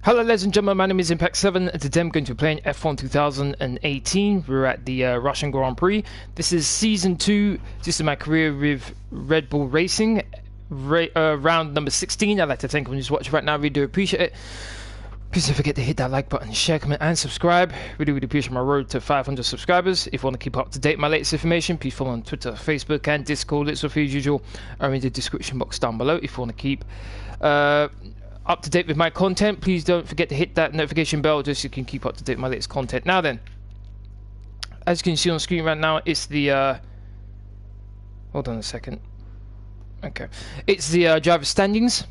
Hello ladies and gentlemen, my name is Impact7 and today I'm going to be playing F1 2018. We're at the Russian Grand Prix. This is Season 2. This is my career with Red Bull Racing. Round number 16. I'd like to thank everyone who's watching right now. Really do appreciate it. Please don't forget to hit that like button, share, comment and subscribe. Really appreciate my road to 500 subscribers. If you want to keep up to date with my latest information, please follow on Twitter, Facebook and Discord. It's as usual are in the description box down below. If you want to keep up to date with my content, please don't forget to hit that notification bell just so you can keep up to date with my latest content. Now then, as you can see on screen right now, it's the hold on a second. Okay, it's the driver standings.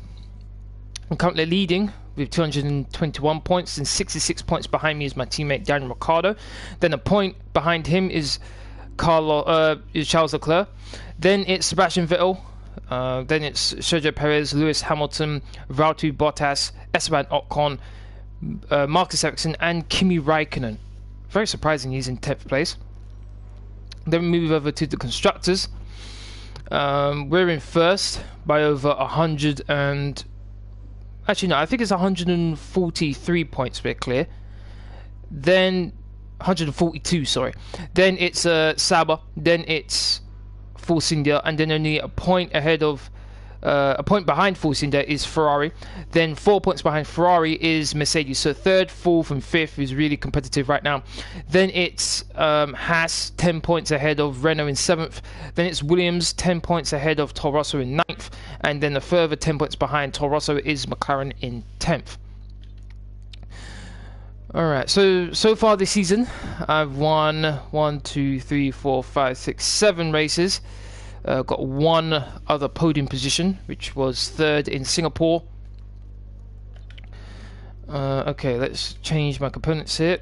I'm currently leading with 221 points, and 66 points behind me is my teammate Daniel Riccardo. Then a point behind him is Charles Leclerc. Then it's Sebastian Vettel. Then it's Sergio Perez, Lewis Hamilton, Valtteri Bottas, Esteban Ocon, Marcus Ericsson and Kimi Raikkonen. Very surprising he's in 10th place. Then we move over to the constructors. We're in first by over 100 and... Actually no, I think it's 143 points we're clear. Then 142, sorry. Then it's Sauber. Then it's Force India, and then only a point ahead of a point behind Force India is Ferrari. Then 4 points behind Ferrari is Mercedes. So third, fourth and fifth is really competitive right now. Then it's Haas, 10 points ahead of Renault in 7th. Then it's Williams, 10 points ahead of Toro Rosso in 9th. And then a further 10 points behind Toro Rosso is McLaren in 10th. Alright, so far this season I've won 1, 2, 3, 4, 5, 6, 7 races. Got one other podium position, which was 3rd in Singapore. Okay, let's change my components here.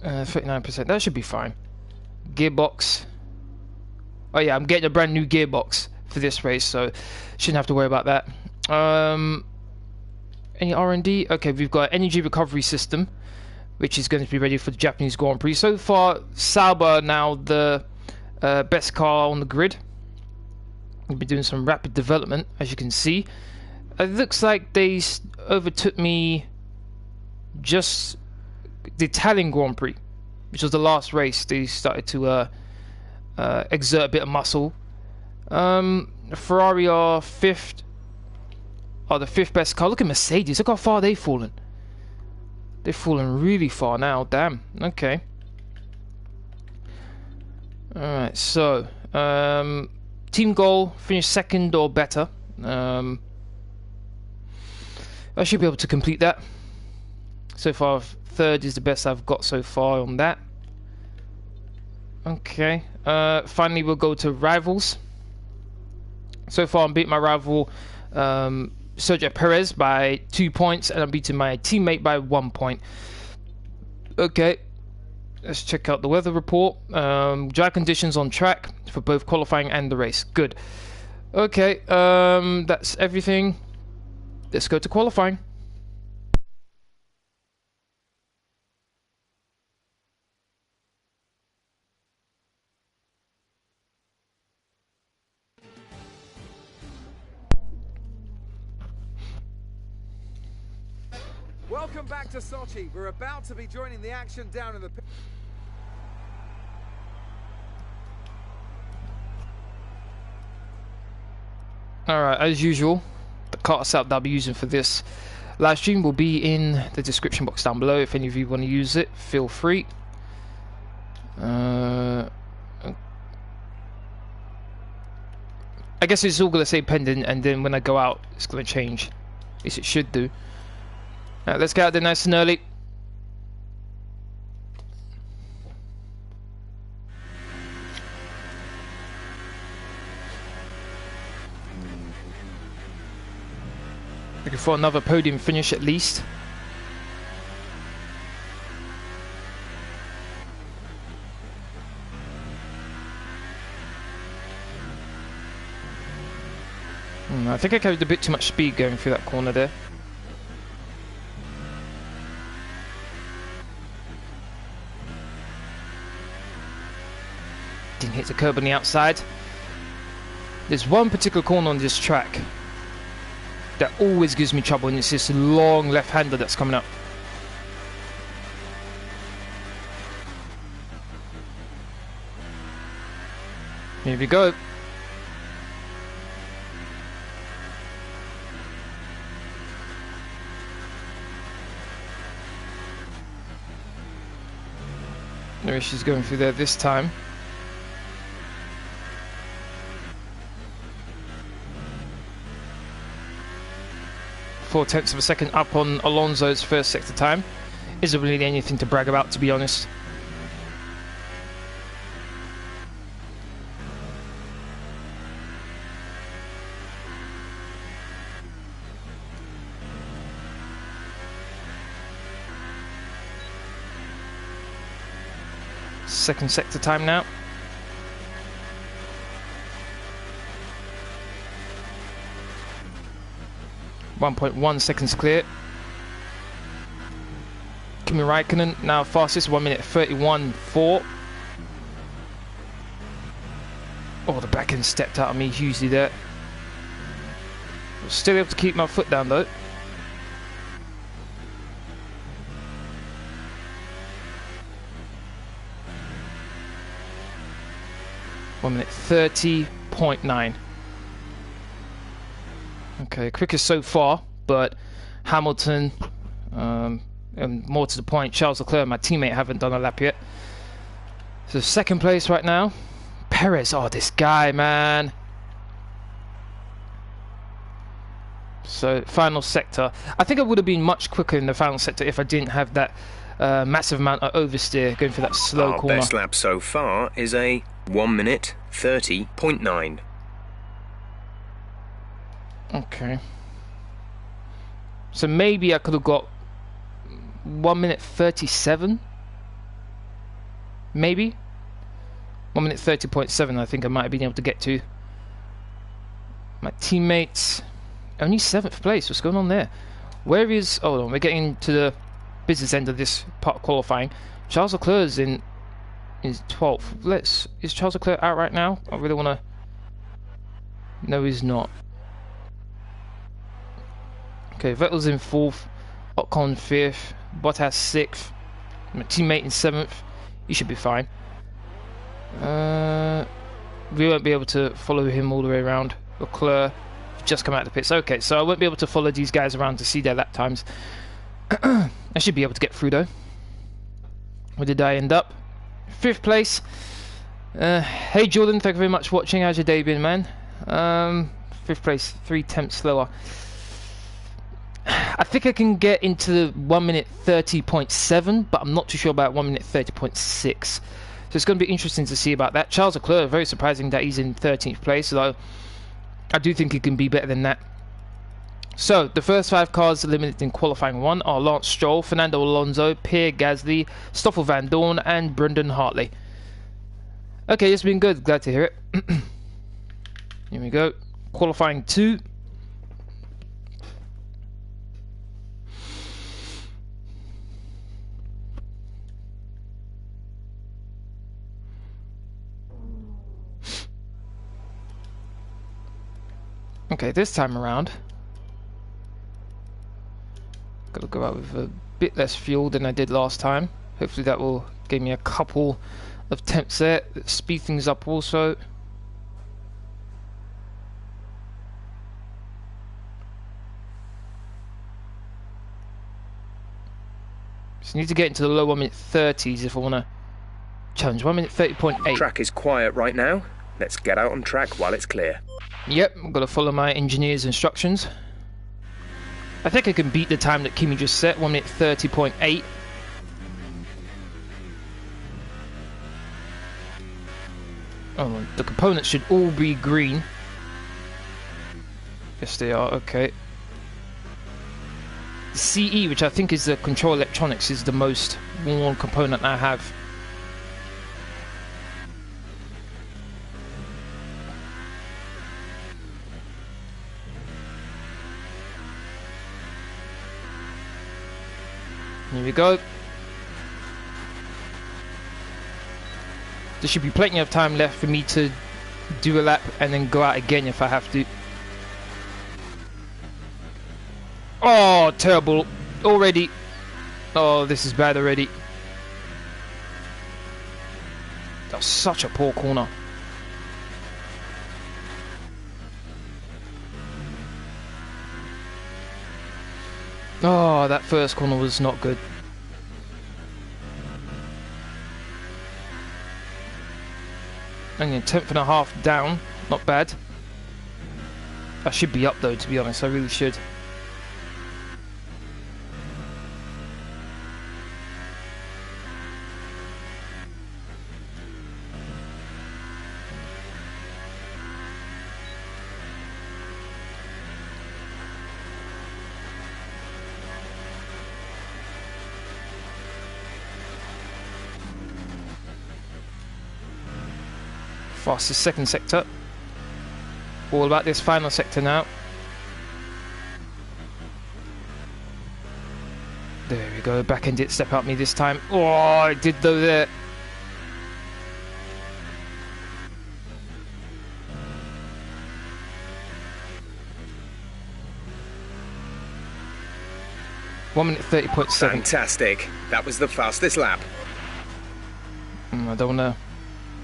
Uh, 39%, that should be fine. Gearbox. Oh yeah, I'm getting a brand new gearbox for this race, so shouldn't have to worry about that. Any R&D? Okay, we've got energy recovery system, which is going to be ready for the Japanese Grand Prix. So far, Sauber now the best car on the grid. We've been doing some rapid development, as you can see. It looks like they overtook me just the Italian Grand Prix, which was the last race. They started to exert a bit of muscle. Ferrari are 5th, are the 5th best car. Look at Mercedes, look how far they've fallen. They've fallen really far now, damn. Okay. Alright, so team goal, finish 2nd or better. I should be able to complete that. So far 3rd is the best I've got so far on that. Okay, finally we'll go to rivals. So far I'm beating my rival Sergio Perez by 2 points, and I'm beating my teammate by 1 point. Okay, let's check out the weather report. Dry conditions on track for both qualifying and the race. Good. Okay, that's everything. Let's go to qualifying. Welcome back to Sochi. We're about to be joining the action down in the pit. Alright, as usual, the car setup that I'll be using for this live stream will be in the description box down below. If any of you want to use it, feel free. I guess it's all going to say pending, and then when I go out, it's going to change. At least it should do. Let's get out there nice and early. Looking for another podium finish at least. I think I carried a bit too much speed going through that corner there. Didn't hit the curb on the outside. There's one particular corner on this track that always gives me trouble, and it's this long left-hander that's coming up. Here we go. No issues going through there this time. .4 of a second up on Alonso's first sector time. Isn't really anything to brag about, to be honest. Second sector time now. 1.1 seconds clear. Kimi Raikkonen now fastest, 1 minute 31.4. Oh, the back end stepped out of me hugely there. Still able to keep my foot down though. One minute 30.9. Okay, quickest so far, but Hamilton, and more to the point, Charles Leclerc, my teammate, haven't done a lap yet. So second place right now. Perez, oh, this guy, man. So final sector. I think I would have been much quicker in the final sector if I didn't have that massive amount of oversteer going for that slow corner. Our best lap so far is a 1 minute 30.9. Okay. So maybe I could have got 1 minute 37. Maybe 1 minute 30.7. I think I might have been able to get to. My teammates only 7th place. What's going on there? Where is? Hold on, we're getting to the business end of this part of qualifying. Charles Leclerc is in 12th. Is Charles Leclerc out right now? I really want to. No, he's not. Okay, Vettel's in 4th, Ocon 5th, Bottas 6th, my teammate in 7th. He should be fine. We won't be able to follow him all the way around. Leclerc just come out of the pits. Okay, so I won't be able to follow these guys around to see their lap times. I should be able to get through though. Where did I end up? 5th place. Hey Jordan, thank you very much for watching. How's your day been, man? 5th place, 3/10 slower. I think I can get into 1 minute 30.7, but I'm not too sure about 1 minute 30.6. So it's going to be interesting to see about that. Charles Leclerc, very surprising that he's in 13th place, although I do think he can be better than that. So the first 5 cars eliminated in qualifying 1 are Lance Stroll, Fernando Alonso, Pierre Gasly, Stoffel Van Dorn, and Brendan Hartley. Okay, it's been good. Glad to hear it. Here we go. Qualifying 2. Okay, this time around, gotta go out with a bit less fuel than I did last time. Hopefully that will give me a couple of temps there. Speed things up also. So I need to get into the low 1 minute 30s if I want to challenge. 1 minute 30.8. Track is quiet right now. Let's get out on track while it's clear. Yep, I've got to follow my engineer's instructions. I think I can beat the time that Kimi just set, 1 minute 30.8. Oh, the components should all be green. Yes, they are, okay. The CE, which I think is the control electronics, is the most worn component I have. Here we go. There should be plenty of time left for me to do a lap and then go out again if I have to. Oh, terrible already. Oh, this is bad already. That was such a poor corner. Oh, that first corner was not good. Only 1/10.5 down, not bad. I should be up though, to be honest, I really should. Fastest second sector. All about this final sector now. There we go, back end didn't step out me this time. Oh, it did though there. One minute 30.7. Fantastic. That was the fastest lap. I don't want to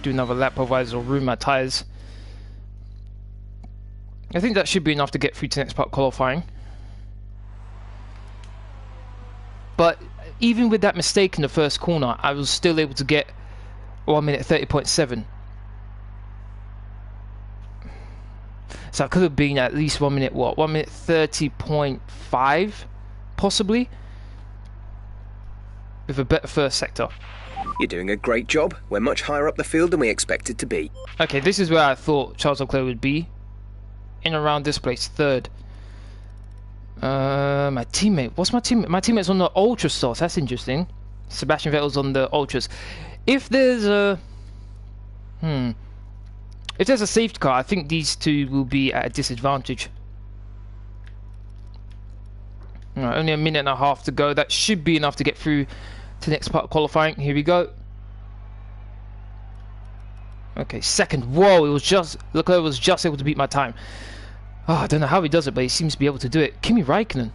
do another lap, otherwise it'll ruin my tyres. I think that should be enough to get through to next part qualifying. But even with that mistake in the first corner, I was still able to get 1 minute 30.7. So I could have been at least 1 minute, what? 1 minute 30.5, possibly, with a better first sector. You're doing a great job. We're much higher up the field than we expected to be. Okay, this is where I thought Charles Leclerc would be. In around this place, third. My teammate. What's my teammate? My teammate's on the Ultra Source. That's interesting. Sebastian Vettel's on the Ultras. If there's a... If there's a safety car, I think these two will be at a disadvantage. Alright, only a minute and a half to go. That should be enough to get through to the next part of qualifying. Here we go. Okay, second. Whoa, it was just... Leclerc was just able to beat my time. Oh, I don't know how he does it, but he seems to be able to do it. Kimi Raikkonen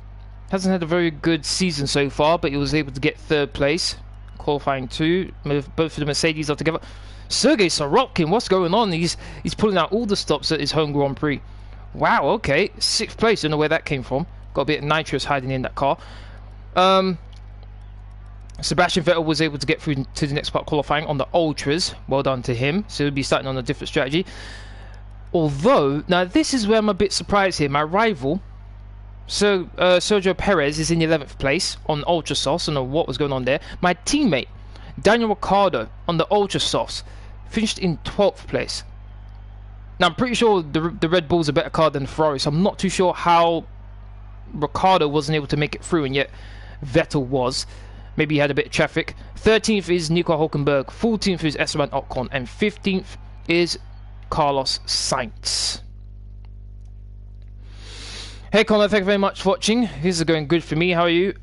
hasn't had a very good season so far, but he was able to get third place. Qualifying 2. Both of the Mercedes are together. Sergei Sorokin, what's going on? He's pulling out all the stops at his home Grand Prix. Wow, okay. 6th place, don't know where that came from. Got a bit of nitrous hiding in that car. Sebastian Vettel was able to get through to the next part qualifying on the Ultras. Well done to him. So he'll be starting on a different strategy. Although, now this is where I'm a bit surprised here. My rival, Sergio Perez, is in 11th place on Ultra Softs. I don't know what was going on there. My teammate, Daniel Riccardo, on the Ultra Softs, finished in 12th place. Now I'm pretty sure the Red Bull's a better car than the Ferrari, so I'm not too sure how Ricciardo wasn't able to make it through, and yet Vettel was. Maybe he had a bit of traffic. 13th is Nico Hulkenberg, 14th is Esteban Ocon, and 15th is Carlos Sainz. Hey Connor, thank you very much for watching. This is going good for me. How are you?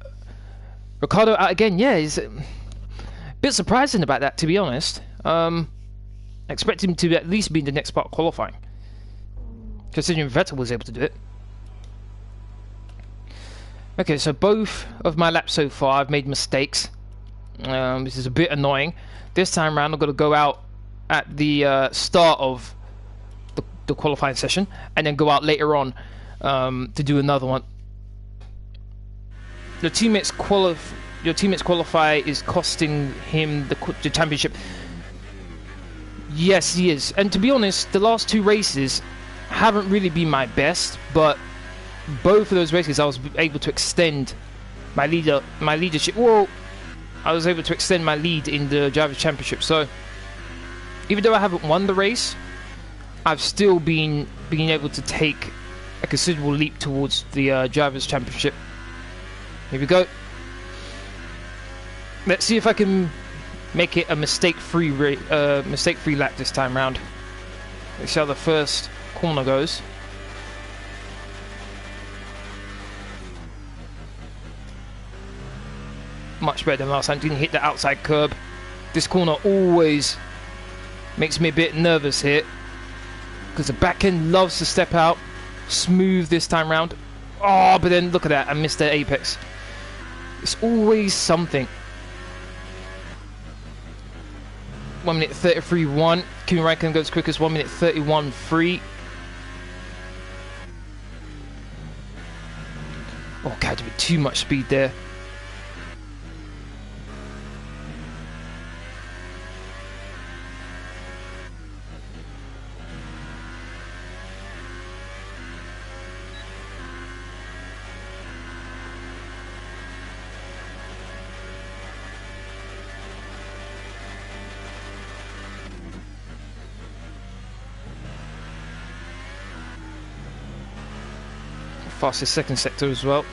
Ricciardo out again. Yeah, he's a bit surprising about that, to be honest. I expect him to at least be in the next part of qualifying, considering Vettel was able to do it. Okay, so both of my laps so far, I've made mistakes. This is a bit annoying. This time around, I've got to go out at the start of the qualifying session, and then go out later on to do another one. Your teammates qualify is costing him the championship. Yes, he is. And to be honest, the last 2 races haven't really been my best, but both of those races I was able to extend my leadership. Well, I was able to extend my lead in the Drivers' Championship. So even though I haven't won the race, I've still been able to take a considerable leap towards the Drivers' Championship. Here we go. Let's see if I can make it a mistake-free lap this time round. Let's see how the first corner goes. Much better than last time. Didn't hit the outside curb. This corner always makes me a bit nervous here. because the back end loves to step out. Smooth this time round. Oh, but then look at that. I missed the apex. It's always something. 1 minute 33.1. Kimi Räikkönen goes quickest. 1 minute 31.3. Oh, God, a bit too much speed there. Fastest second sector as well.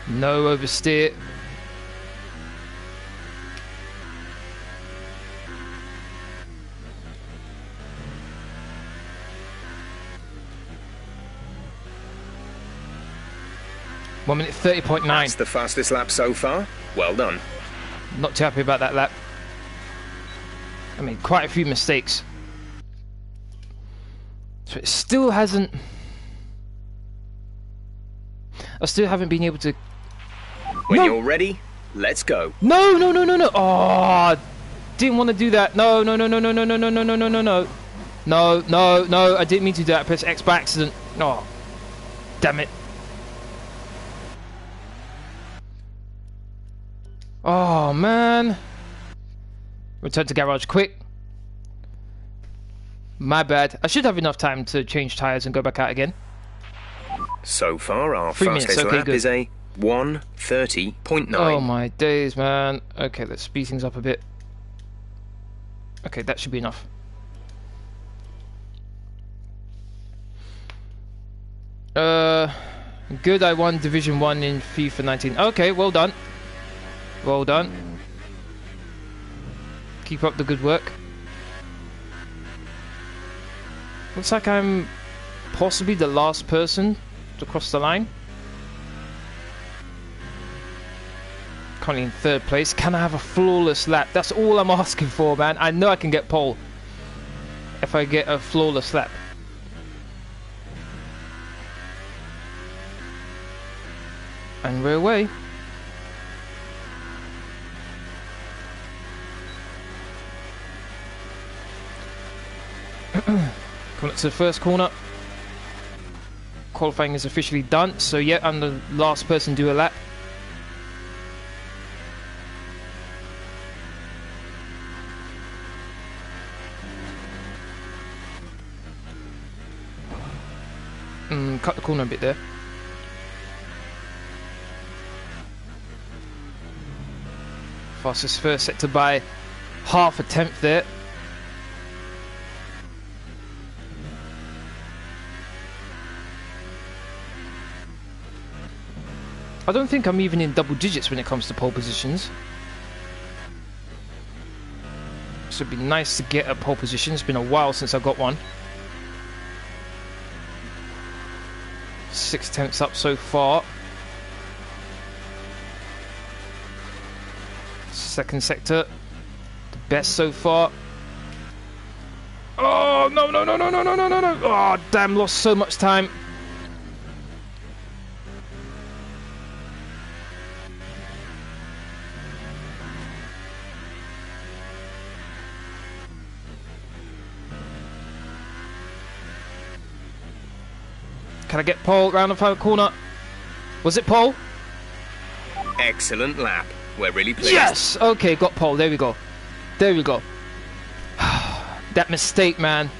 No oversteer. One minute 30.9. That's the fastest lap so far. Well done. Not too happy about that lap. I mean, quite a few mistakes. So it still hasn't... I still haven't been able to... When you're ready, let's go. No, no, no, no, no. Oh, didn't want to do that. No, no, no, no, no, no, no, no, no, no, no, no, no. No, no, no. I didn't mean to do that. I pressed X by accident. Oh, damn it. Oh, man. Return to garage quick. My bad. I should have enough time to change tyres and go back out again. So far, our 3 minutes, fastest okay, lap good. is a 1:30.9. Oh my days, man. Okay, let's speed things up a bit. Okay, that should be enough. Good, I won Division 1 in FIFA 19. Okay, well done. Well done. Keep up the good work. Looks like I'm possibly the last person to cross the line. Currently in third place. Can I have a flawless lap? That's all I'm asking for, man. I know I can get pole if I get a flawless lap. And we're away. Coming up to the first corner. Qualifying is officially done, so yeah, I'm the last person to do a lap. Cut the corner a bit there. Fastest first sector by half a tenth there. I don't think I'm even in double digits when it comes to pole positions. So it'd be nice to get a pole position. It's been a while since I got one. 6 tenths up so far. Second sector, the best so far. Oh no no no no no no no no no! Oh damn! Lost so much time. Can I get pole round the final corner? Was it pole? Excellent lap. We're really pleased. Yes! Okay, got pole. There we go. There we go. That mistake, man.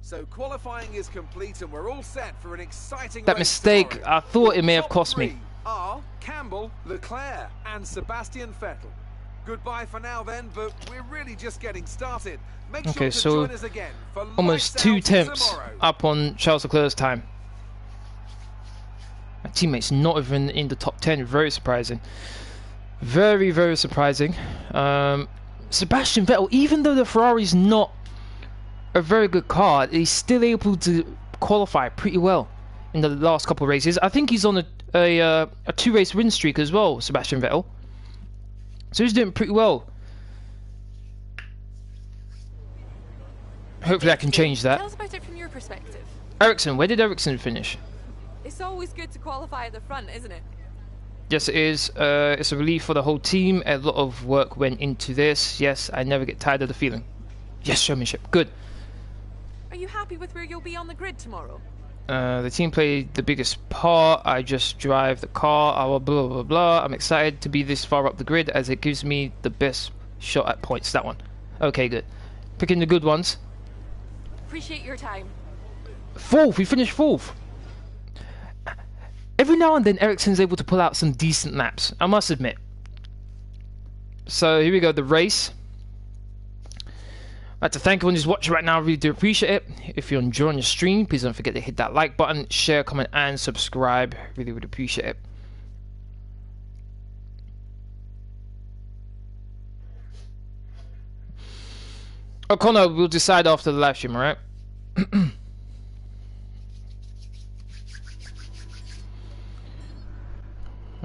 So qualifying is complete and we're all set for an exciting That race mistake, tomorrow. I thought it may have Top cost me. three are Campbell, Leclerc and Sebastian Vettel. Goodbye for now then, but we're really just getting started. Make Okay, sure to so join us again for almost lights 2 out tenths tomorrow. up on Charles Leclerc's time. My teammate's not even in the top 10. Very surprising. Very, very surprising. Sebastian Vettel, even though the Ferrari's not a very good car, he's still able to qualify pretty well in the last couple of races. I think he's on a 2-race win streak as well, Sebastian Vettel. So he's doing pretty well. Hopefully I can change that. Tell us about it from your perspective. Ericsson, where did Ericsson finish? It's always good to qualify at the front, isn't it? Yes, it is. It's a relief for the whole team. A lot of work went into this. Yes, I never get tired of the feeling. Yes, showmanship. Good. Are you happy with where you'll be on the grid tomorrow? The team played the biggest part. I just drive the car. Blah, blah, blah, blah. I'm excited to be this far up the grid as it gives me the best shot at points. That one. Okay, good. Picking the good ones. Appreciate your time. Fourth. We finished fourth. Every now and then, Ericsson's able to pull out some decent laps, I must admit. So, here we go, the race. I'd like to thank everyone who's watching right now, I really do appreciate it. If you're enjoying the stream, please don't forget to hit that like button, share, comment, and subscribe. Really would appreciate it. O'Connor, we'll decide after the live stream, alright?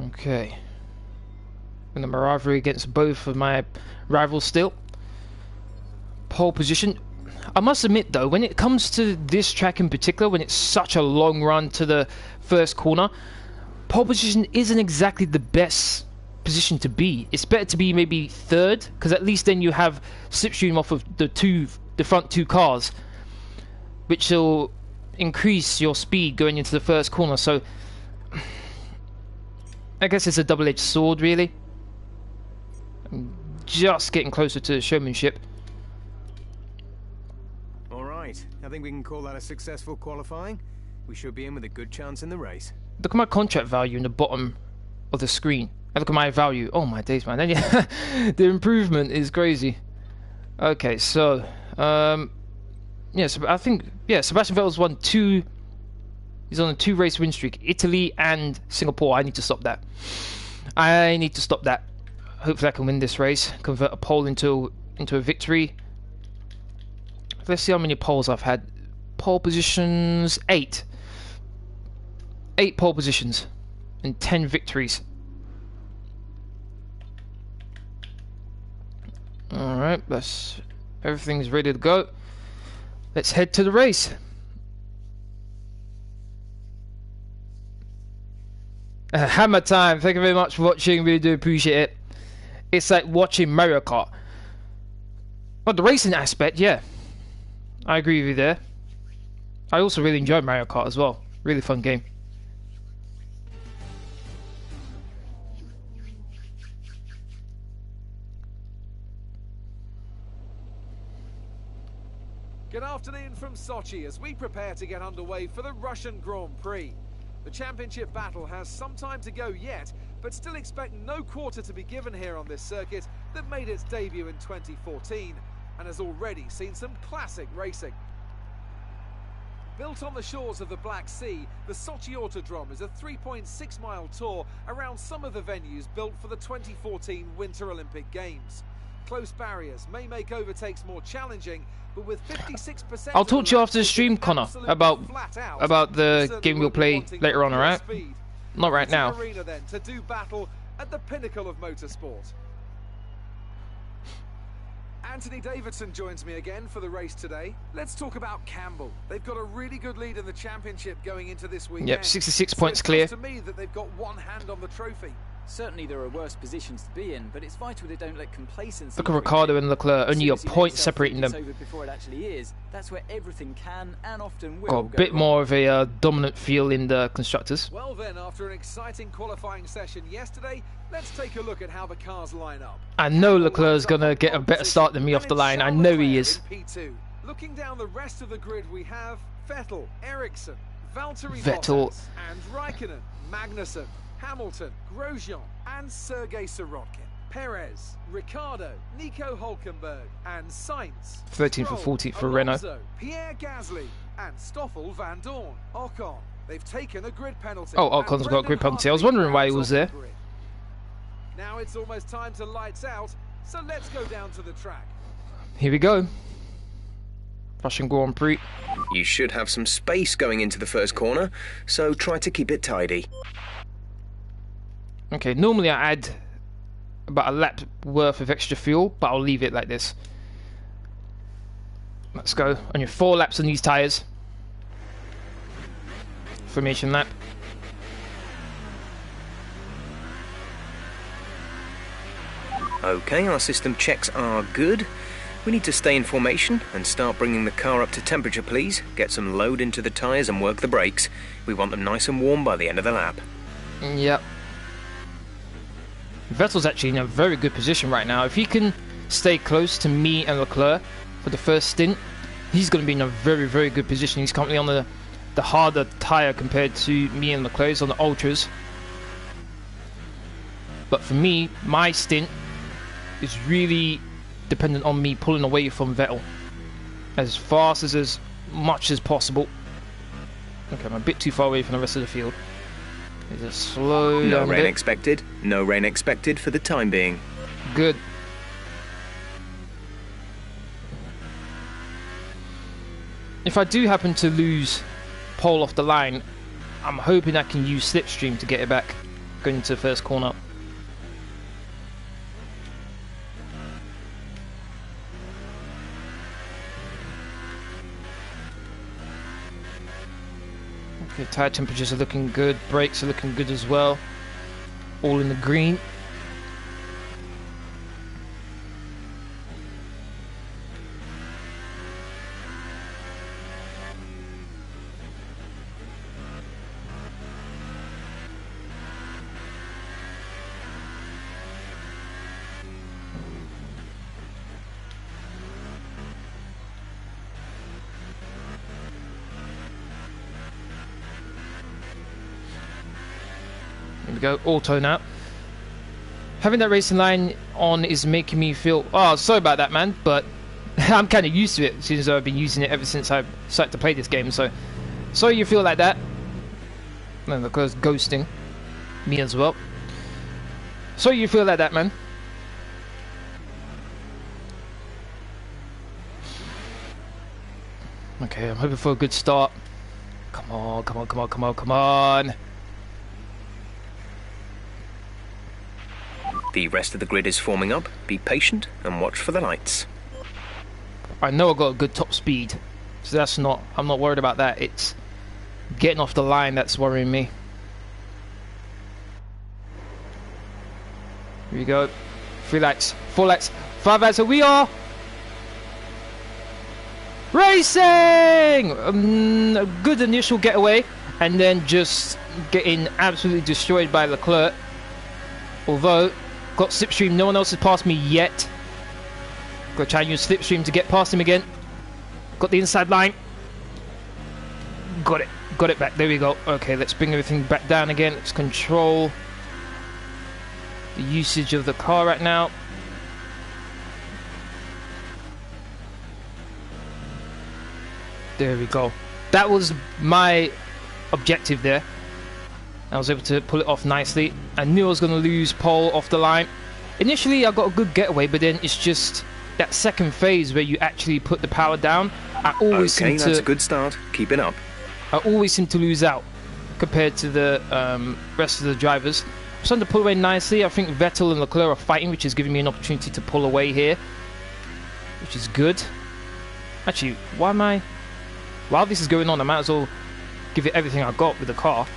Okay. And my rivalry against both of my rivals still. Pole position. I must admit though, when it comes to this track in particular, when it's such a long run to the first corner, pole position isn't exactly the best position to be. It's better to be maybe third, because at least then you have slipstream off of the front two cars, which will increase your speed going into the first corner. So I guess it's a double-edged sword, really. I'm just getting closer to showmanship. All right, I think we can call that a successful qualifying. We should be in with a good chance in the race. Look at my contract value in the bottom of the screen. And look at my value. Oh my days, man. Yeah, the improvement is crazy. Okay, so yeah, so I think Sebastian Vettel's won two. He's on a 2-race win streak. Italy and Singapore. I need to stop that. I need to stop that. Hopefully I can win this race. Convert a pole into a victory. Let's see how many poles I've had. Pole positions, 8. 8 pole positions and 10 victories. Alright, everything's ready to go. Let's head to the race. Hammer time, thank you very much for watching, really do appreciate it. It's like watching Mario Kart. Well, the racing aspect, yeah, I agree with you there. I also really enjoy Mario Kart as well, really fun game. Good afternoon from Sochi as we prepare to get underway for the Russian Grand Prix. The championship battle has some time to go yet, but still expect no quarter to be given here on this circuit that made its debut in 2014 and has already seen some classic racing. Built on the shores of the Black Sea, the Sochi Autodrome is a 3.6-mile tour around some of the venues built for the 2014 Winter Olympic Games. Close barriers may make overtakes more challenging, but with 56%. I'll talk to you after the stream, Connor, about the game we'll play later on, alright? Not right now. Arena then to do battle at the pinnacle of motorsport. Anthony Davidson joins me again for the race today. Let's talk about Campbell. They've got a really good lead in the championship going into this weekend. Yep, 66 points clear. To me that they've got one hand on the trophy. Certainly there are worse positions to be in, but it's vital they don't let complacency. Look at Riccardo and Leclerc, only a point separating them. Before it actually is, that's where everything can and often will got a bit more of a dominant feel in the constructors. Well then, after an exciting qualifying session yesterday, let's take a look at how the cars line up. I know Leclerc's gonna get a better start than me off the line. I know he is. P2. Looking down the rest of the grid, we have Vettel, Ericsson, Valtteri Vettel, and Raikkonen, Magnussen, Hamilton, Grosjean and Sergei Sirotkin, Perez, Ricciardo, Nico Hülkenberg and Sainz, 13th and 14th for Alonso, Renault. Pierre Gasly and Stoffel Van Dorn. Ocon, they've taken a grid penalty. Oh, Ocon's got a grid penalty. I was wondering why he was there. Now it's almost time to lights out, so let's go down to the track. Here we go. Russian Grand Prix. You should have some space going into the first corner, so try to keep it tidy. Okay, normally I add about a lap worth of extra fuel, but I'll leave it like this. Let's go. On your 4 laps on these tyres. Formation lap. Okay, our system checks are good. We need to stay in formation and start bringing the car up to temperature, please. Get some load into the tyres and work the brakes. We want them nice and warm by the end of the lap. Yep. Vettel's actually in a very good position right now. If he can stay close to me and Leclerc for the first stint, he's going to be in a very, very good position. He's currently on the harder tyre compared to me and Leclerc. He's on the ultras. But for me, my stint is really dependent on me pulling away from Vettel as fast as much as possible. Okay, I'm a bit too far away from the rest of the field. Just slow No down a rain bit. expected. No rain expected for the time being. Good. If I do happen to lose pole off the line, I'm hoping I can use slipstream to get it back going into the first corner. Okay, tyre temperatures are looking good, brakes are looking good as well. All in the green. Here we go, auto now. Having that racing line on is making me feel... Oh, sorry about that, man, but I'm kind of used to it since I've been using it ever since I started to play this game, so... Sorry you feel like that. And of course, ghosting me as well. Sorry you feel like that, man. Okay, I'm hoping for a good start. Come on, come on, come on, come on, come on. The rest of the grid is forming up. Be patient and watch for the lights. I know I got a good top speed, so that's not... I'm not worried about that. It's getting off the line that's worrying me. Here we go. 3 laps, 4 laps, 5 laps, and we are... racing! A good initial getaway, and then just getting absolutely destroyed by Leclerc. Although, got slipstream, no one else has passed me yet. Got to try and use slipstream to get past him again. Got the inside line. Got it back, there we go. Okay, let's bring everything back down again. Let's control the usage of the car right now. There we go. That was my objective there. I was able to pull it off nicely. I knew I was going to lose pole off the line. Initially, I got a good getaway, but then it's just that second phase where you actually put the power down. I always seem that's a good start. Keep it up. I always seem to lose out compared to the rest of the drivers. I'm starting to pull away nicely. I think Vettel and Leclerc are fighting, which is giving me an opportunity to pull away here, which is good. Actually, while this is going on, I might as well give it everything I got with the car.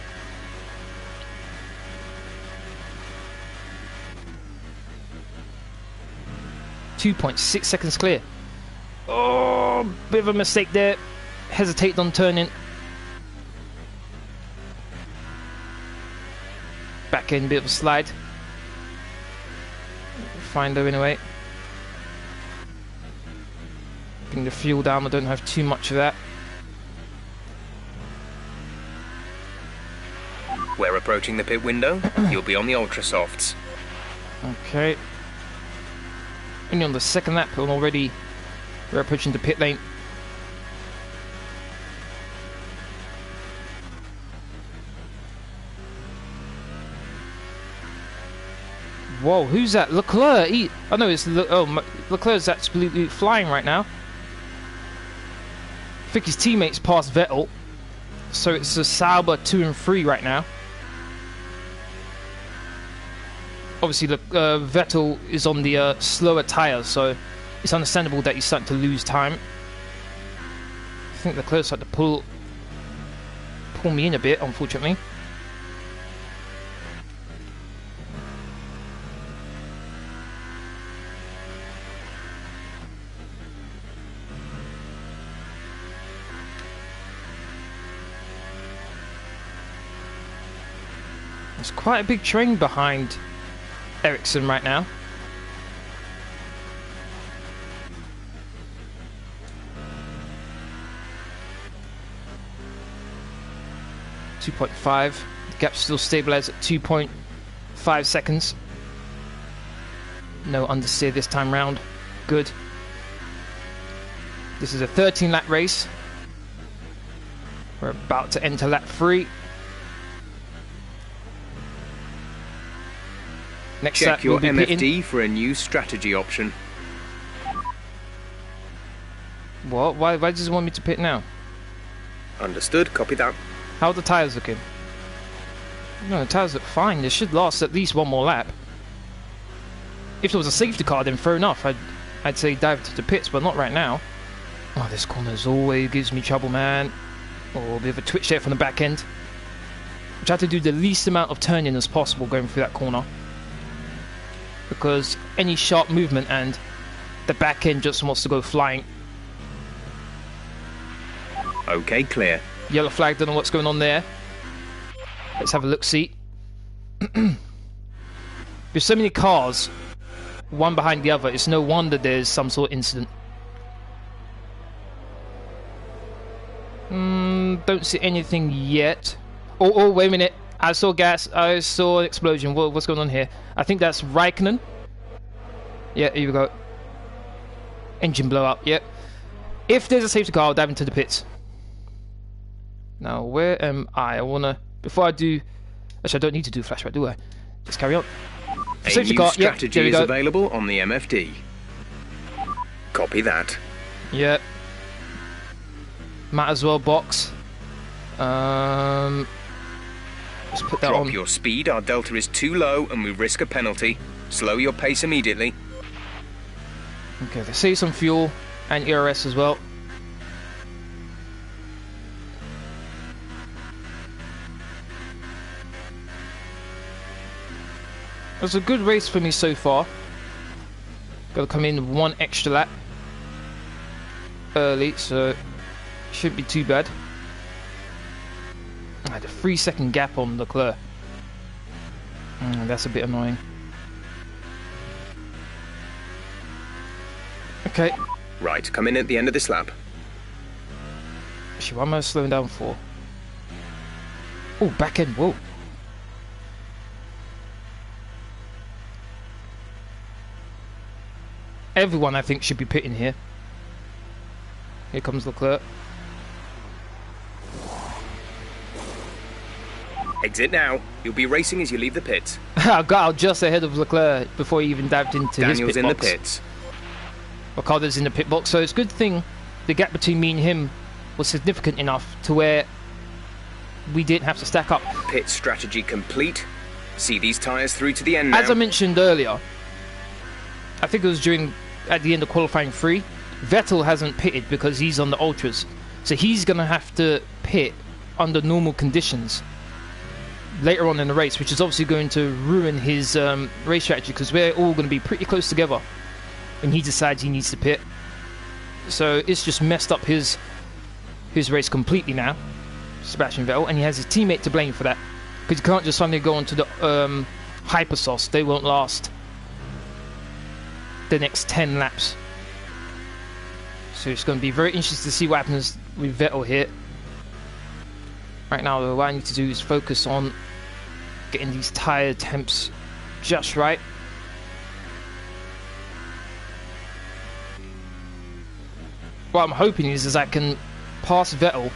.6 seconds clear. Oh, bit of a mistake there. Hesitated on turning. Back end, bit of a slide. Find her anyway. Bring the fuel down, I don't have too much of that. We're approaching the pit window. You'll be on the ultra softs. Okay. Only on the second lap, and already we're approaching the pit lane. Whoa, who's that? Leclerc! Oh no, it's Leclerc's absolutely flying right now. I think his teammates passed Vettel, so it's a Sauber 2 and 3 right now. Obviously, Vettel is on the slower tyres, so it's understandable that he's starting to lose time. think Leclerc started to pull me in a bit, unfortunately. There's quite a big train behind Ericsson right now. .5. The gap's still stabilized at 2.5 seconds. No understeer this time round. Good. This is a 13-lap race. We're about to enter lap 3. Next Check lap your we'll be MFD pitting. for a new strategy option. What? Why does it want me to pit now? Understood, copy that. How are the tyres looking? No, the tyres look fine. They should last at least one more lap. If there was a safety car, then fair enough. I'd say dive to the pits, but not right now. Oh, this corner always gives me trouble, man. Oh, a bit of a twitch there from the back end. I try to do the least amount of turning as possible going through that corner, because any sharp movement and the back end just wants to go flying. Okay, clear. Yellow flag, don't know what's going on there. Let's have a look-see. There's so many cars, one behind the other, it's no wonder there's some sort of incident. Don't see anything yet. Oh, wait a minute. I saw gas, I saw an explosion. What's going on here? I think that's Raikkonen. Yeah, here we go. Engine blow up, yep. If there's a safety car, I'll dive into the pits. Now, where am I? I wanna... Before I do... Actually, I don't need to do flashback, do I? Just carry on. A Safety new car, strategy yep, is there we go. available on the MFD. Copy that. Yep. Might as well box. Let's put that Drop on. your speed, our delta is too low and we risk a penalty. Slow your pace immediately. Okay, let's save some fuel and ERS as well. It was a good race for me so far. Got to come in one extra lap early, so shouldn't be too bad. I had a 3-second gap on Leclerc. That's a bit annoying. Okay. Right, come in at the end of this lap. Actually, what am I slowing down for? Oh, back end, whoa. Everyone, I think, should be pitting here. Here comes Leclerc. Exit now. You'll be racing as you leave the pits. I got out just ahead of Leclerc before he even dived into Daniel's his pit in box. the pits. Riccardo's in the pit box, so it's a good thing the gap between me and him was significant enough to where we didn't have to stack up. Pit strategy complete. See these tyres through to the end now. As I mentioned earlier, I think it was at the end of qualifying 3, Vettel hasn't pitted because he's on the ultras, so he's gonna have to pit under normal conditions later on in the race, which is obviously going to ruin his race strategy, because we're all going to be pretty close together when he decides he needs to pit. So it's just messed up his race completely now, Sebastian Vettel, and he has his teammate to blame for that, because you can't just suddenly go onto the hypersauce. They won't last the next 10 laps. So it's going to be very interesting to see what happens with Vettel here. Right now, though, what I need to do is focus on getting these tyre temps just right. What I'm hoping is I can pass Vettel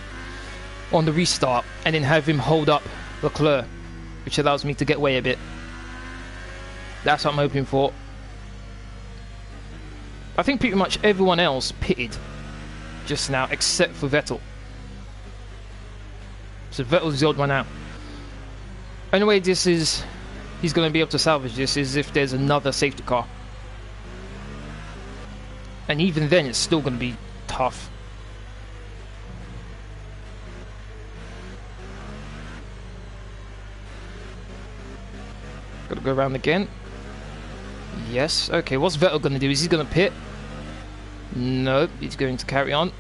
on the restart and then have him hold up Leclerc, which allows me to get away a bit. That's what I'm hoping for. I think pretty much everyone else pitted just now except for Vettel. So Vettel's the odd one out. Only way he's going to be able to salvage this is if there's another safety car. And even then it's still going to be tough. Gotta go around again. Yes. Okay, what's Vettel gonna do? Is he gonna pit? No, he's going to carry on.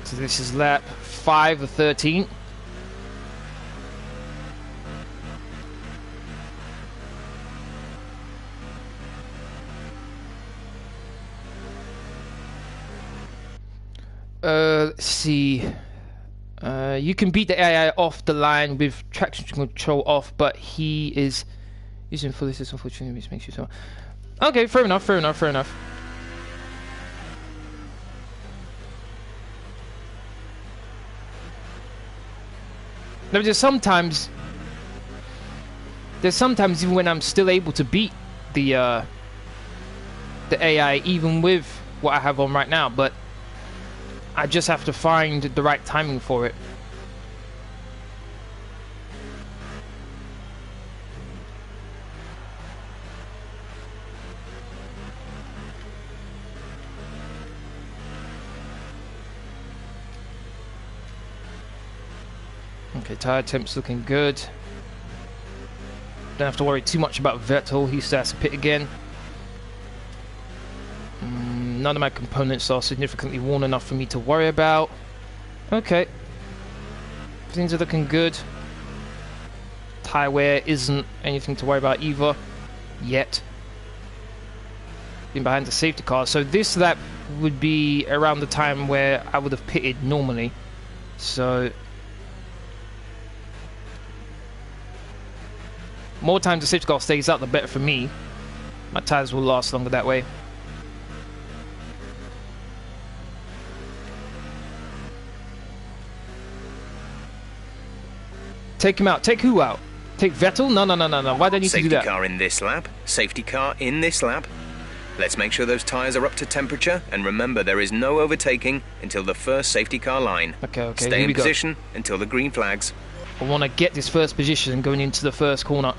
So this is lap 5 of 13. Let's see. You can beat the AI off the line with traction control off, but he is using full assist, unfortunately, which makes you so. Okay, fair enough, fair enough, fair enough. Now, there's sometimes even when I'm still able to beat the AI, even with what I have on right now, but I just have to find the right timing for it. Okay, tyre temp's looking good. Don't have to worry too much about Vettel. He still has to pit again. None of my components are significantly worn enough for me to worry about. Okay. Things are looking good. Tyre wear isn't anything to worry about either. Yet. Been behind the safety car. So this lap would be around the time where I would have pitted normally. So more time the safety car stays out, the better for me. My tyres will last longer that way. Take him out. Take who out? Take Vettel? No, no, no, no, no. Why do I need to do that? Safety car in this lap. Safety car in this lap. Let's make sure those tyres are up to temperature, and remember there is no overtaking until the first safety car line. Okay, okay. Stay in position until the green flags. I want to get this first position going into the first corner.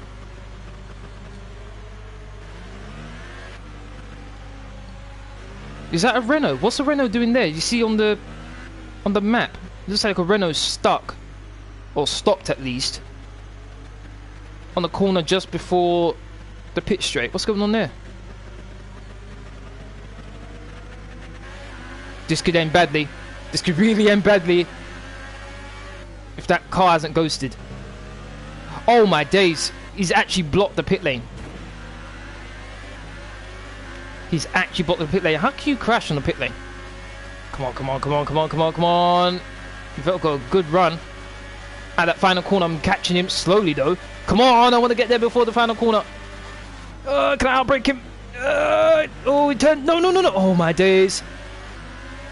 Is that a Renault? What's a Renault doing there? You see on the map? It looks like a Renault stuck. Or stopped at least. On the corner just before the pit straight. What's going on there? This could end badly. This could really end badly. If that car hasn't ghosted. Oh my days. He's actually blocked the pit lane. He's actually blocked the pit lane. How can you crash on the pit lane? Come on, come on, come on, come on, come on, come on. You've got a good run. At that final corner, I'm catching him slowly though. Come on, I want to get there before the final corner. Can I outbrake him? Oh, he turned. No, no, no, no. Oh, my days.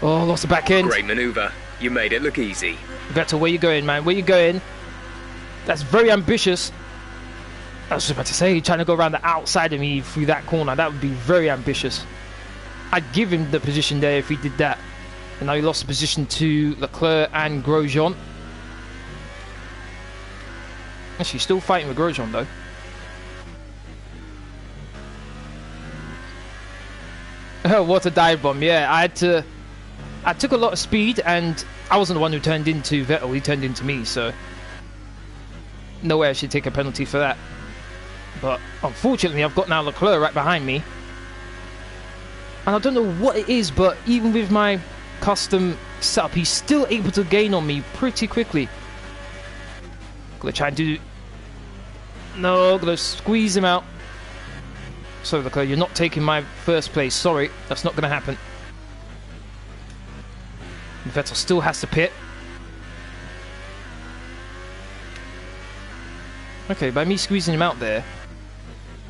Oh, lost the back end. Great maneuver. You made it look easy. Vettel, where you going, man? Where you going? That's very ambitious. I was just about to say, trying to go around the outside of me through that corner. That would be very ambitious. I'd give him the position there if he did that. And now he lost the position to Leclerc and Grosjean. Actually, still fighting with Grosjean though. Oh, what a dive bomb! Yeah, I took a lot of speed, and I wasn't the one who turned into Vettel. He turned into me, so no way I should take a penalty for that. But unfortunately, I've got now Leclerc right behind me, and I don't know what it is, but even with my custom setup, he's still able to gain on me pretty quickly. Gonna try and do. No, gonna squeeze him out. Sorry, Leclerc, you're not taking my first place. Sorry, that's not gonna happen. Vettel still has to pit. Okay, by me squeezing him out there,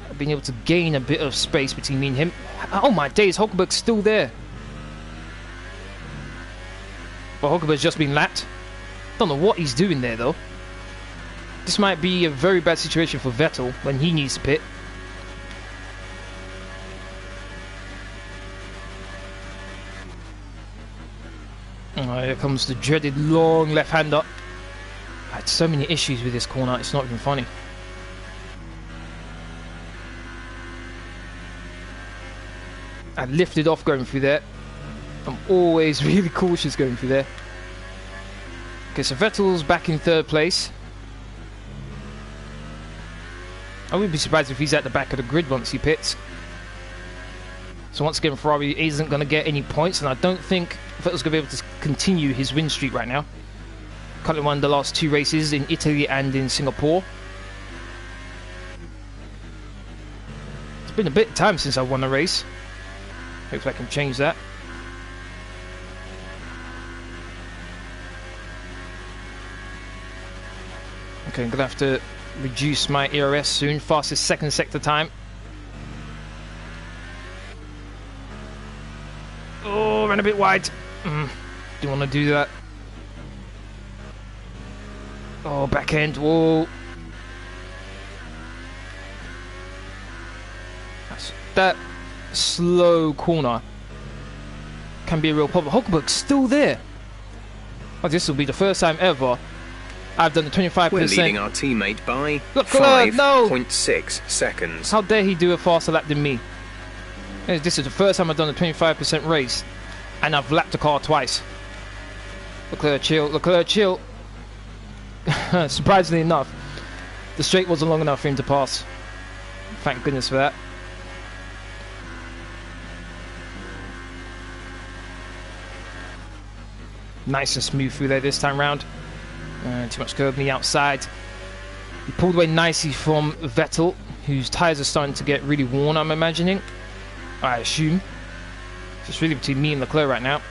I've been able to gain a bit of space between me and him. Oh my days, Hulkenberg's still there. Well, Hulkenberg's just been lapped. Don't know what he's doing there though. This might be a very bad situation for Vettel when he needs to pit. Oh, here comes the dreaded long left-hander. I had so many issues with this corner, it's not even funny. I lifted off going through there. I'm always really cautious going through there. Okay, so Vettel's back in 3rd place. I wouldn't be surprised if he's at the back of the grid once he pits. So once again, Ferrari isn't going to get any points, and I don't think Vettel's going to be able to continue his win streak right now. Currently won the last 2 races in Italy and in Singapore. It's been a bit of time since I won a race. Hopefully I can change that. Okay, I'm going to have to reduce my ERS soon. Fastest 2nd sector time. Oh, ran a bit wide. Didn't want to do that. Oh, back end. Whoa. That slow corner can be a real problem. Hulkenberg's still there. Oh, this will be the first time ever I've done the 25%. We're leading our teammate by LECLERC, 5.6 seconds. How dare he do a faster lap than me? This is the first time I've done a 25% race, and I've lapped the car twice. LECLERC, chill. LECLERC, chill. Surprisingly enough, the straight wasn't long enough for him to pass. Thank goodness for that. Nice and smooth through there this time round. Too much curb on the outside. He pulled away nicely from Vettel, whose tyres are starting to get really worn, I'm imagining. I assume. So it's really between me and LECLERC right now.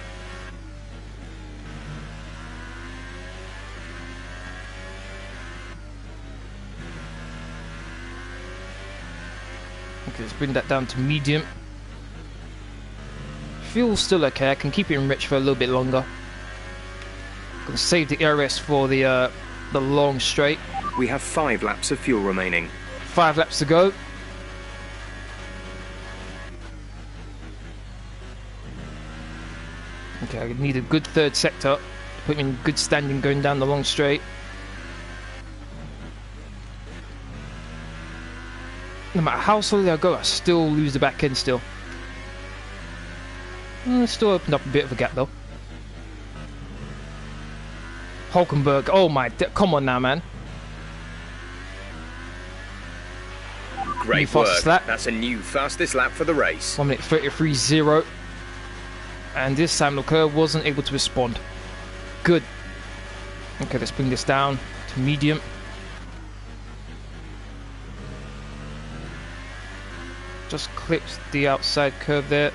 Okay, let's bring that down to medium. Fuel's still okay, I can keep it enriched for a little bit longer. Gonna save the ERS for the long straight. We have 5 laps of fuel remaining. 5 laps to go. Okay, I need a good 3rd sector to put me in good standing going down the long straight. No matter how slowly I go, I still lose the back end still. Still opened up a bit of a gap though. Hulkenberg, oh my, come on now, man. Great work. That's a new fastest lap for the race. 1 minute 33.0. And this time LECLERC wasn't able to respond. Good. Okay, let's bring this down to medium. Just clips the outside curve there.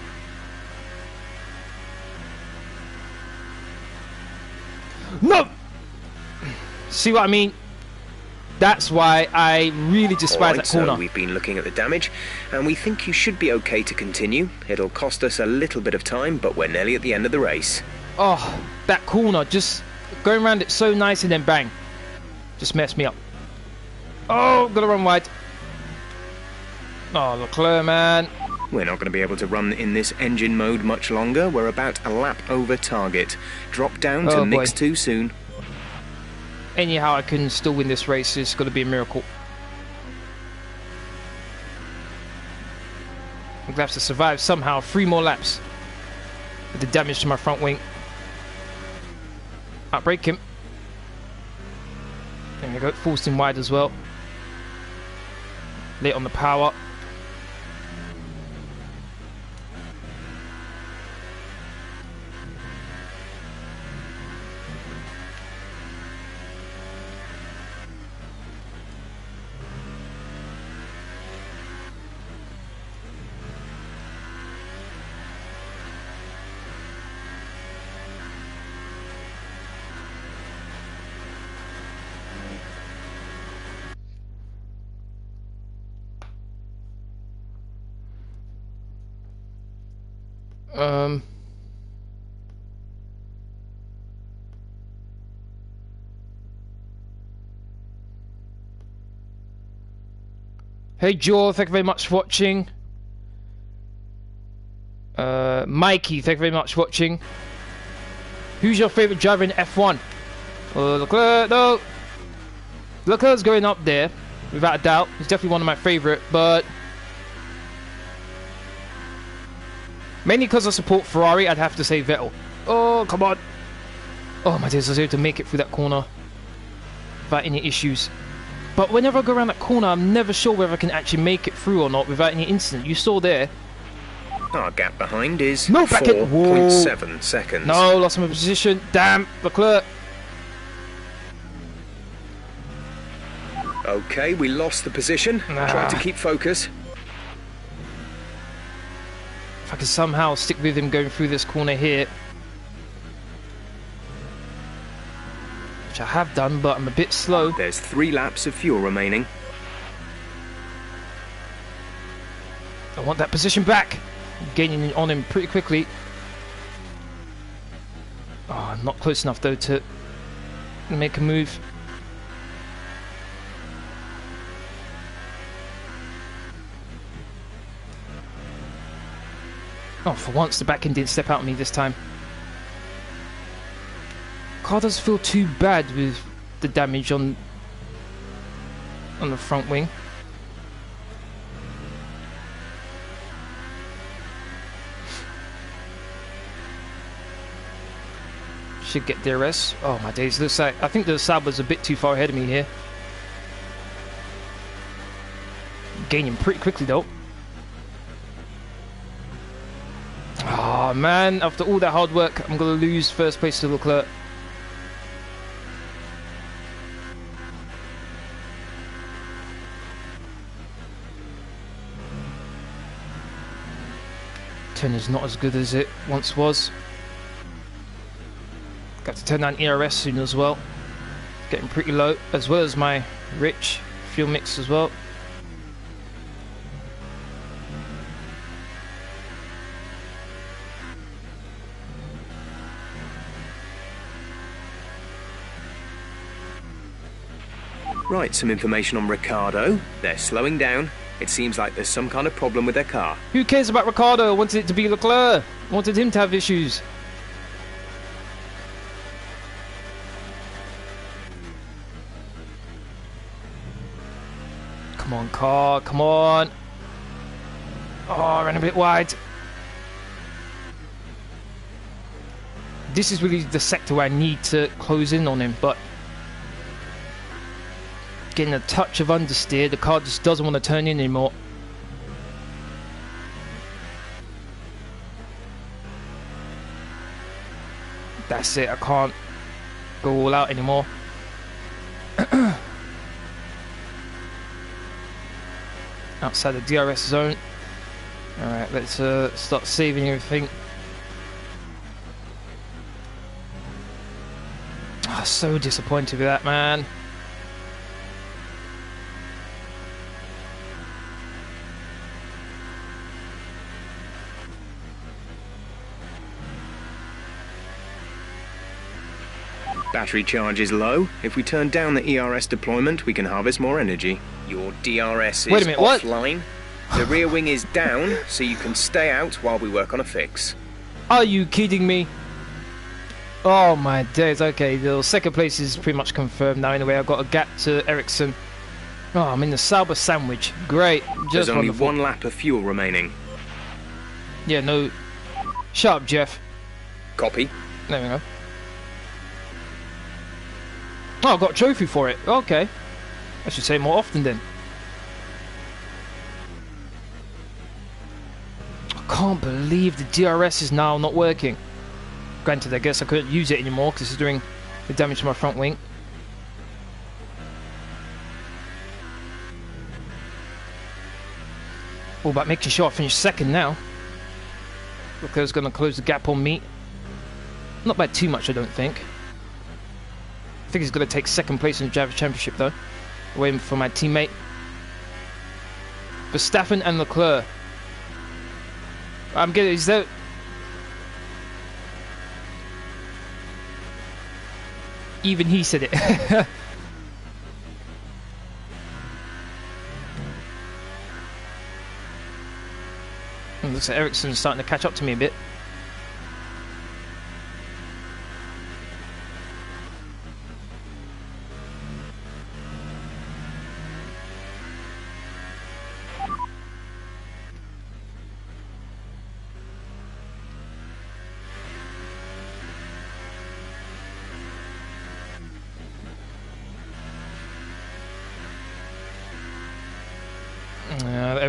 No! See what I mean? That's why I really despise that corner. So we've been looking at the damage, and we think you should be okay to continue. It'll cost us a little bit of time, but we're nearly at the end of the race. Oh, that corner, just going around it so nice and then bang. Just messed me up. Oh, gotta run wide. Oh, LECLERC, man. We're not going to be able to run in this engine mode much longer. We're about a lap over target. Drop down to mix 2 soon. Anyhow, I can still win this race. It's got to be a miracle. I'm going to have to survive somehow 3 more laps with the damage to my front wing. Outbrake him. There we go. Forced him wide as well. Late on the power. Hey Joel, thank you very much for watching. Mikey, thank you very much for watching. Who's your favourite driver in F1? LECLERC, no. LECLERC's going up there, without a doubt. He's definitely one of my favourite, but Mainly because I support Ferrari, I'd have to say Vettel. Oh, come on. Oh my days, I was able to make it through that corner without any issues. But whenever I go around that corner, I'm never sure whether I can actually make it through or not without any incident. You saw there. Our gap behind is No, back it. 4.7 seconds. No, lost my position. Damn, LECLERC. Okay, we lost the position. Try to keep focus. If I can somehow stick with him going through this corner here. Which I have done, but I'm a bit slow. There's 3 laps of fuel remaining. I want that position back. Gaining on him pretty quickly. Oh, not close enough though to make a move. Oh, for once the back end didn't step out on me this time. Car doesn't feel too bad with the damage on the front wing. Should get DRS. Oh my days, looks like I think the Sauber's a bit too far ahead of me here. Gaining pretty quickly though. Oh man, after all that hard work, I'm gonna lose first place to LECLERC. Turn is not as good as it once was. Got to turn down ERS soon as well. Getting pretty low, as well as my rich fuel mix as well. Right, some information on Riccardo. They're slowing down. It seems like there's some kind of problem with their car. Who cares about Riccardo? I wanted it to be LECLERC. I wanted him to have issues. Come on, car, come on. Oh, I ran a bit wide. This is really the sector where I need to close in on him, but getting a touch of understeer, the car just doesn't want to turn in anymore. That's it, I can't go all out anymore. Outside the DRS zone. Alright, let's start saving everything. Oh, so disappointed with that, man. Battery charge is low. If we turn down the ERS deployment, we can harvest more energy. Your DRS is Wait a minute, what? offline. The rear wing is down, so you can stay out while we work on a fix. Are you kidding me? Oh my days, okay, the second place is pretty much confirmed now anyway. I've got a gap to Ericsson. Oh, I'm in the Sauber sandwich. Great, just There's only wonderful. 1 lap of fuel remaining. Yeah, no. Shut up, Jeff. Copy. There we go. Oh, I got a trophy for it. Okay. I should say more often then. I can't believe the DRS is now not working. Granted, I guess I couldn't use it anymore considering the damage to my front wing. All about making sure I finish second now. Leclerc's going to close the gap on me. Not by too much, I don't think. I think he's going to take second place in the Drivers' Championship though. Waiting for my teammate. Verstappen and LECLERC. I'm getting, is that... Even he said it. Looks like Ericsson's starting to catch up to me a bit.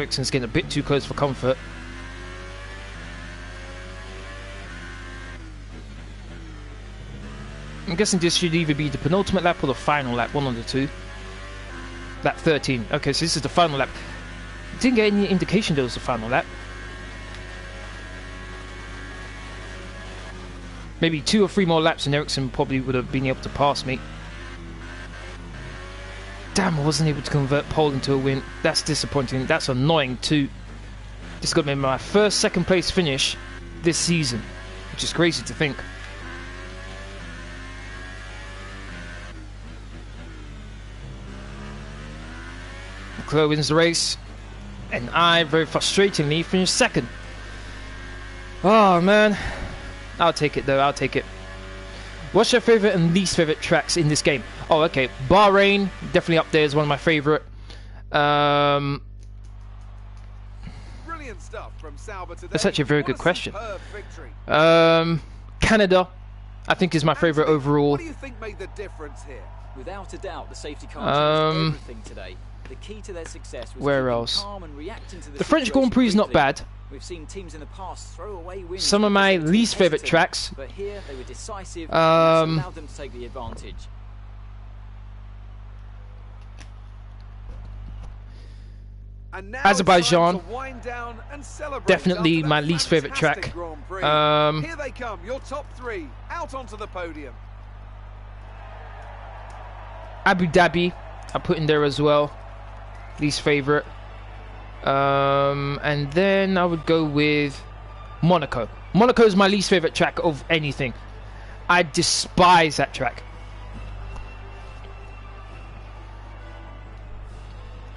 Ericsson's getting a bit too close for comfort. I'm guessing this should either be the penultimate lap or the final lap, one of the two. Lap 13. Okay, so this is the final lap. Didn't get any indication there was the final lap. Maybe 2 or 3 more laps and Ericsson probably would have been able to pass me. Damn, I wasn't able to convert pole into a win. That's disappointing. That's annoying too. This got me my first second place finish this season, which is crazy to think. Leclerc wins the race, and I, very frustratingly, finished second. Oh man, I'll take it though, I'll take it. What's your favourite and least favourite tracks in this game? Oh, okay, Bahrain, definitely up there as one of my favourite. Brilliant stuff from Sauber today. That's actually a very good question. Victory. Canada, I think, is my favourite overall. What do you think made the difference here? Without a doubt, the safety car changed everything today. The key to their success was where keeping else? calm and reacting to The French Grand Prix is not bad. We've seen teams in the past throw away wins. Some of my because they least were favourite hesitant, tracks. but here they were decisive, and that's allowed them to take the advantage. And now Azerbaijan, it's time to wind down and celebrate definitely after my that least favourite fantastic track. Grand Prix. Here they come, your top 3 out onto the podium. Abu Dhabi, I put in there as well. Least favourite. And then I would go with Monaco. Monaco is my least favourite track of anything. I despise that track.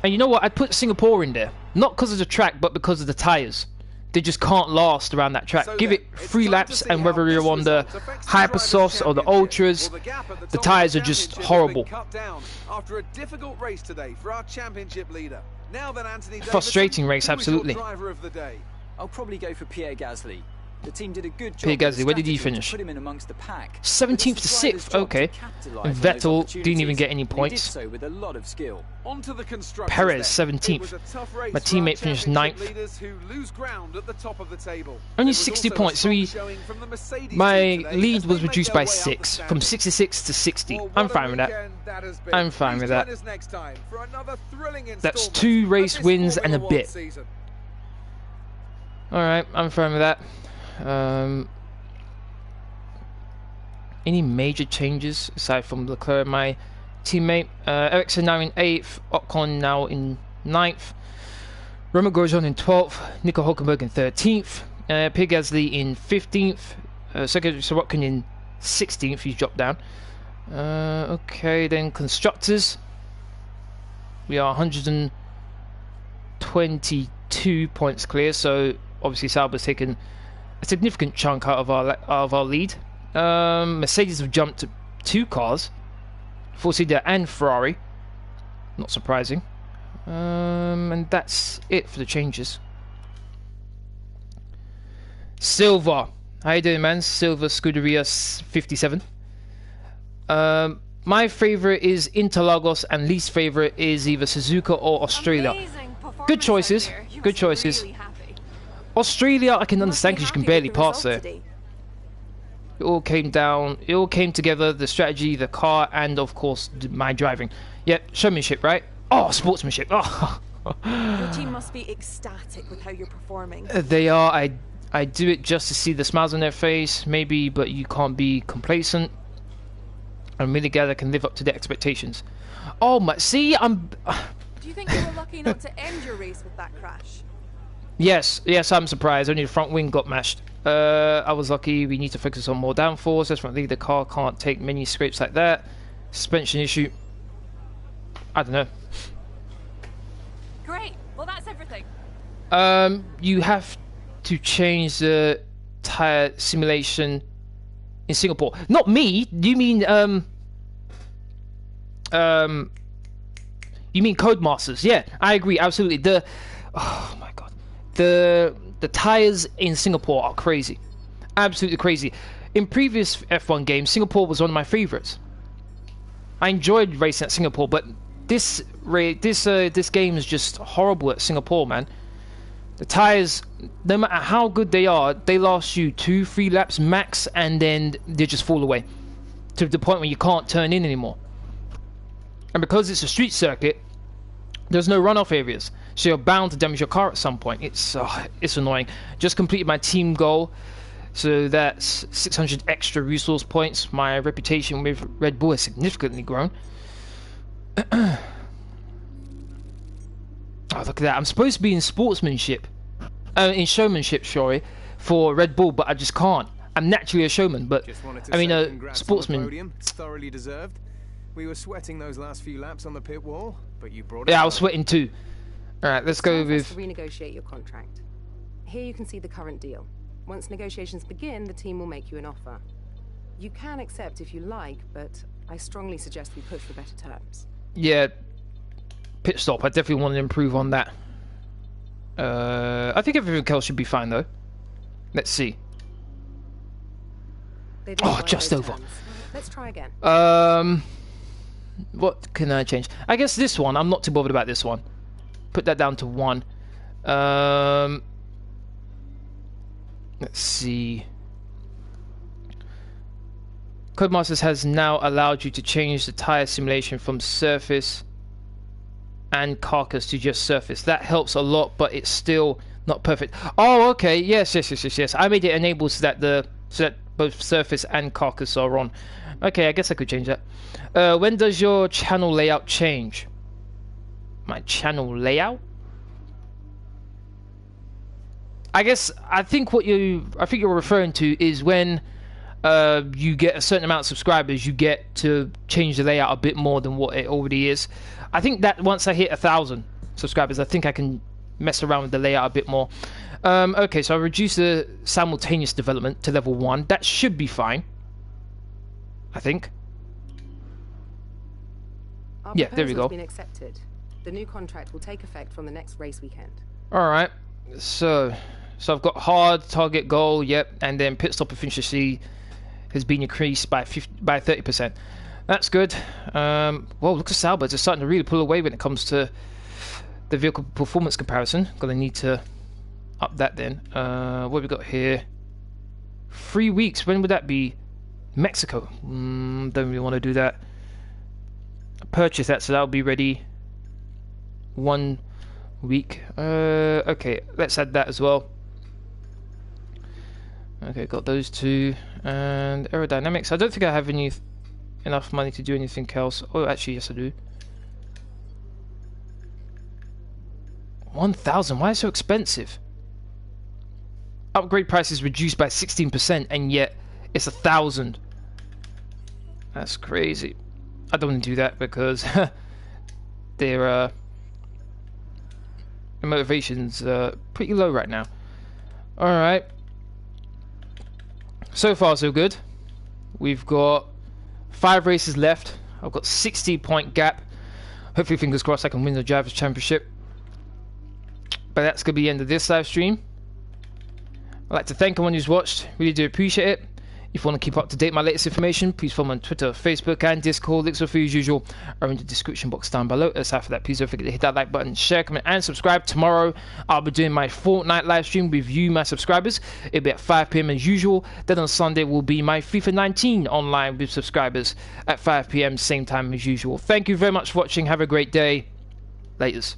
And you know what? I'd put Singapore in there. Not because of the track, but because of the tyres. They just can't last around that track. So Give then, it it's 3 time laps, to see and how whether this you're on the result affects the Hyper Drivers' Softs or the Championship. Ultras, Well, the gap at the top of tyres are just championship has horrible. been cut down after a difficult race today for our championship leader. Now then, Anthony Davidson, Frustrating race, who is your absolutely. driver of the day? I'll probably go for Pierre Gasly. The team did a good job. Pierre with the Gasly, where did he strategy to finish? put him in amongst the pack. 17th to But it's the driver's 6th, job okay. to capitalise And on those Vettel didn't even get any opportunities, and he did points. so with a lot of skill. On to the constructors Perez, then. 17th. It was a tough race My for our teammate finished championship 9th. leaders who lose ground at the top of the table. Only There was 60 also a points, so strong he, showing from the Mercedes my team today lead as was they make reduced their by way up the 6, from standings. 66 to 60. Well, I'm what a fine with that. weekend that has been. I'm fine Please with join that. us next time for another thrilling That's installment 2 of race this wins and a Formula One bit. season. Alright, I'm fine with that. Any major changes aside from Leclerc, my teammate? Ericsson now in 8th, Ocon now in 9th, Romain Grosjean in 12th, Nico Hulkenberg in 13th, Pierre Gasly in 15th, Sergio Sorokin in 16th, he's dropped down. Okay, then Constructors. We are 122 points clear, so obviously Sauber's taken a significant chunk out of our lead. Mercedes have jumped to 2 cars, Force and Ferrari. Not surprising. And that's it for the changes. Silva, how you doing, man? Silva Scuderia 57. My favourite is Interlagos, and least favourite is either Suzuka or Australia. Good choices. Good choices. Australia, I can understand because you can barely pass there. It all came down. It all came together. The strategy, the car, and of course my driving. Yep, showmanship, right? Oh, sportsmanship. Oh. Your team must be ecstatic with how you're performing. They are. I do it just to see the smiles on their face, maybe, but you can't be complacent. I'm really glad I can live up to the expectations. Oh my! See, I'm. Do you think you were lucky not to end your race with that crash? Yes, I'm surprised. Only the front wing got mashed. I was lucky. We need to focus on more downforce. Definitely, the car can't take many scrapes like that. Suspension issue. I don't know. Great. Well, that's everything. You have to change the tire simulation in Singapore. Not me. You mean you mean Codemasters? Yeah, I agree. Absolutely. Oh my god. The tires in Singapore are crazy. Absolutely crazy. In previous F1 games, Singapore was one of my favorites. I enjoyed racing at Singapore, but this this game is just horrible at Singapore, man. The tyres, no matter how good they are, they last you 2-3 laps max, and then they just fall away to the point where you can't turn in anymore. And because it's a street circuit, there's no runoff areas, so you're bound to damage your car at some point. It's annoying. Just completed my team goal, so that's 600 extra resource points. My reputation with Red Bull has significantly grown. Oh, look at that. I'm supposed to be in sportsmanship, in showmanship, sorry, for Red Bull, but I just can't. I'm naturally a showman, but I mean, sportsman. Podium. It's thoroughly deserved. We were sweating those last few laps on the pit wall, but you brought it. Yeah, I was sweating too. All right, let's go with. Renegotiate your contract. Here you can see the current deal. Once negotiations begin, the team will make you an offer. You can accept if you like, but I strongly suggest we push for better terms. Yeah. Pit stop, I definitely want to improve on that. I think everything else should be fine though. Let's see. Oh, just over. Let's try again. What can I change? I guess this one, I'm not too bothered about this one. Put that down to 1. Let's see. Codemasters has now allowed you to change the tire simulation from surface and carcass to just surface. That helps a lot, but it's still not perfect. Oh, okay. Yes. I made it enable so that both surface and carcass are on. Okay, I guess I could change that. When does your channel layout change? My channel layout? I think you're referring to is when you get a certain amount of subscribers, you get to change the layout a bit more than what it already is. I think that once I hit 1,000 subscribers, I think I can mess around with the layout a bit more. Okay, so I reduced the simultaneous development to level 1. That should be fine, I think. Yeah, there we go. Been accepted. The new contract will take effect from the next race weekend. All right, so I've got hard target goal, yep, and then pit stop efficiency has been increased by 30%. That's good. Well, look at Sauber. They're starting to really pull away when it comes to the vehicle performance comparison. Gonna need to up that then. What have we got here? 3 weeks. When would that be? Mexico. Don't really want to do that. Purchase that, so that'll be ready 1 week. Okay, let's add that as well. Okay, got those two. And aerodynamics. I don't think I have enough money to do anything else. Oh, actually, yes I do. 1,000. Why is it so expensive? Upgrade price is reduced by 16%, and yet it's 1,000. That's crazy. I don't want to do that because their motivation's pretty low right now. All right. So far, so good. We've got 5 races left. I've got 60-point gap. Hopefully, fingers crossed, I can win the Drivers' Championship. But that's going to be the end of this live stream. I'd like to thank everyone who's watched. Really do appreciate it. If you want to keep up to date with my latest information, please follow me on Twitter, Facebook, and Discord. Links are free as usual are in the description box down below. Aside from that, please don't forget to hit that like button, share, comment, and subscribe. Tomorrow, I'll be doing my Fortnite live stream with you, my subscribers. It'll be at 5 PM as usual. Then on Sunday will be my FIFA 19 online with subscribers at 5 PM, same time as usual. Thank you very much for watching. Have a great day. Laters.